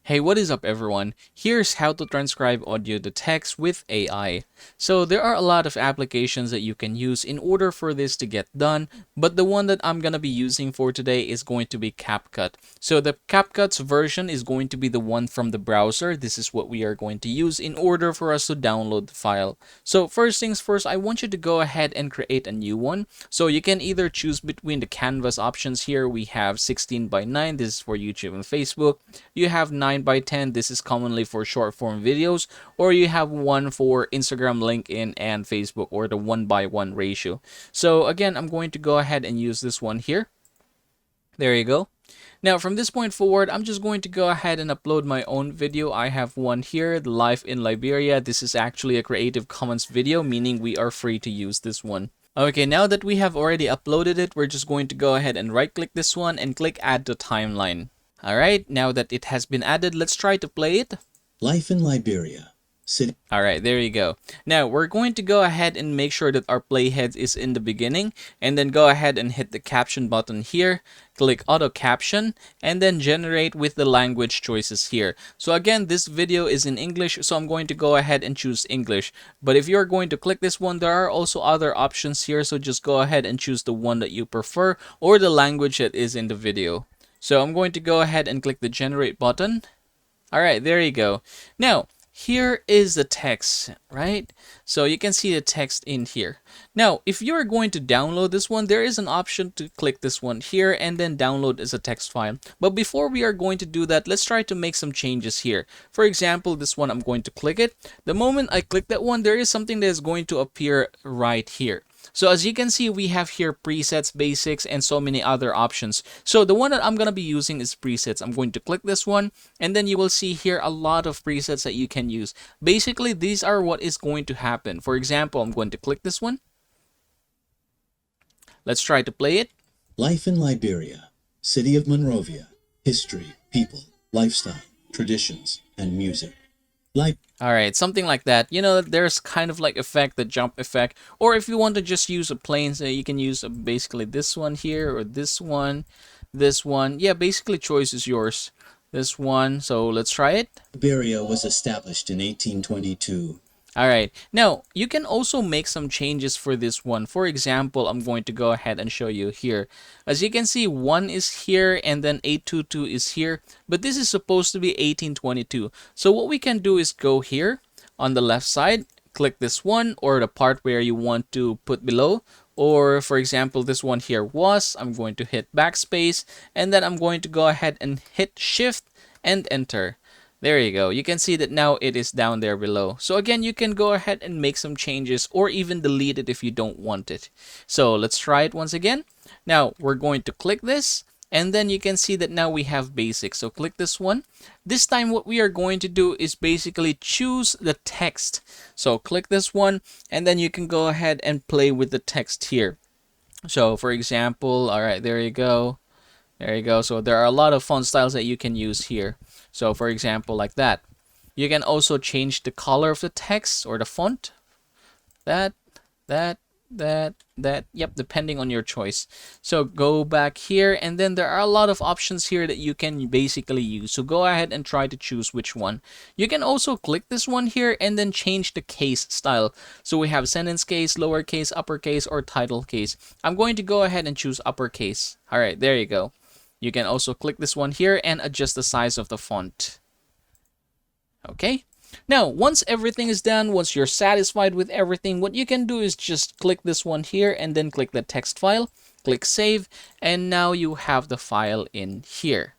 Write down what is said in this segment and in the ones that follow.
Hey, what is up everyone? Here's how to transcribe audio to text with AI. So there are a lot of applications that you can use in order for this to get done, but the one that I'm gonna be using for today is going to be CapCut. So the CapCut's version is going to be the one from the browser. This is what we are going to use in order for us to download the file. So first things first, I want you to go ahead and create a new one. So you can either choose between the canvas options here. We have 16 by 9, this is for YouTube and Facebook. You have 9 by 10, this is commonly for short form videos, or you have one for Instagram, LinkedIn, and Facebook, or the 1:1 ratio. So again, I'm going to go ahead and use this one here. There you go. Now from this point forward, I'm just going to go ahead and upload my own video. I have one here, the Life in Liberia. This is actually a Creative Commons video, meaning we are free to use this one. Okay, now that we have already uploaded it, we're just going to go ahead and right click this one and click add to timeline. Alright, now that it has been added, let's try to play it. Life in Liberia. Alright, there you go. Now, we're going to go ahead and make sure that our playhead is in the beginning, and then go ahead and hit the caption button here, click auto caption, and then generate with the language choices here. So again, this video is in English, so I'm going to go ahead and choose English. But if you're going to click this one, there are also other options here, so just go ahead and choose the one that you prefer, or the language that is in the video. So I'm going to go ahead and click the generate button. Alright, there you go. Now, here is the text, right? So you can see the text in here. Now, if you're going to download this one, there is an option to click this one here and then download as a text file. But before we are going to do that, let's try to make some changes here. For example, this one, I'm going to click it. The moment I click that one, there is something that is going to appear right here. So as you can see, we have here presets, basics, and so many other options. So the one that I'm going to be using is presets. I'm going to click this one, and then you will see here a lot of presets that you can use. Basically, these are what is going to happen. For example, I'm going to click this one. Let's try to play it. Life in Liberia. City of Monrovia. History, people, lifestyle, traditions, and music. Alright, something like that. You know, there's kind of like effect, the jump effect. Or if you want to just use a plain, so you can use basically this one here, or this one, this one. Yeah, basically choice is yours. This one, so let's try it. Liberia was established in 1822. Alright, now you can also make some changes for this one. For example, I'm going to go ahead and show you here. As you can see, 1 is here and then 822 is here, but this is supposed to be 1822. So what we can do is go here on the left side, click this one or the part where you want to put below. Or for example, this one here was, I'm going to hit backspace and then I'm going to go ahead and hit shift and enter. There you go. You can see that now it is down there below. So again, you can go ahead and make some changes or even delete it if you don't want it. So let's try it once again. Now we're going to click this and then you can see that now we have basics. So click this one. This time what we are going to do is basically choose the text. So click this one and then you can go ahead and play with the text here. So for example, all right, there you go. There you go. So there are a lot of font styles that you can use here. So for example, like that. You can also change the color of the text or the font. Yep, depending on your choice. So go back here and then there are a lot of options here that you can basically use. So go ahead and try to choose which one. You can also click this one here and then change the case style. So we have sentence case, lowercase, uppercase, or title case. I'm going to go ahead and choose uppercase. All right, there you go. You can also click this one here and adjust the size of the font. Okay. Now, once everything is done, once you're satisfied with everything, what you can do is just click this one here and then click the text file, click save, and now you have the file in here.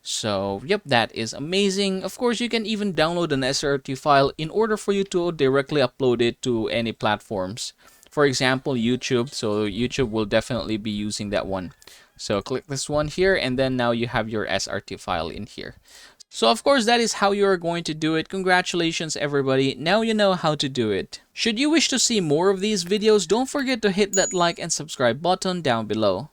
So, yep, that is amazing. Of course, you can even download an SRT file in order for you to directly upload it to any platforms. For example, YouTube. So YouTube will definitely be using that one. So click this one here and then now you have your SRT file in here. So of course that is how you are going to do it. Congratulations everybody, now you know how to do it. Should you wish to see more of these videos, don't forget to hit that like and subscribe button down below.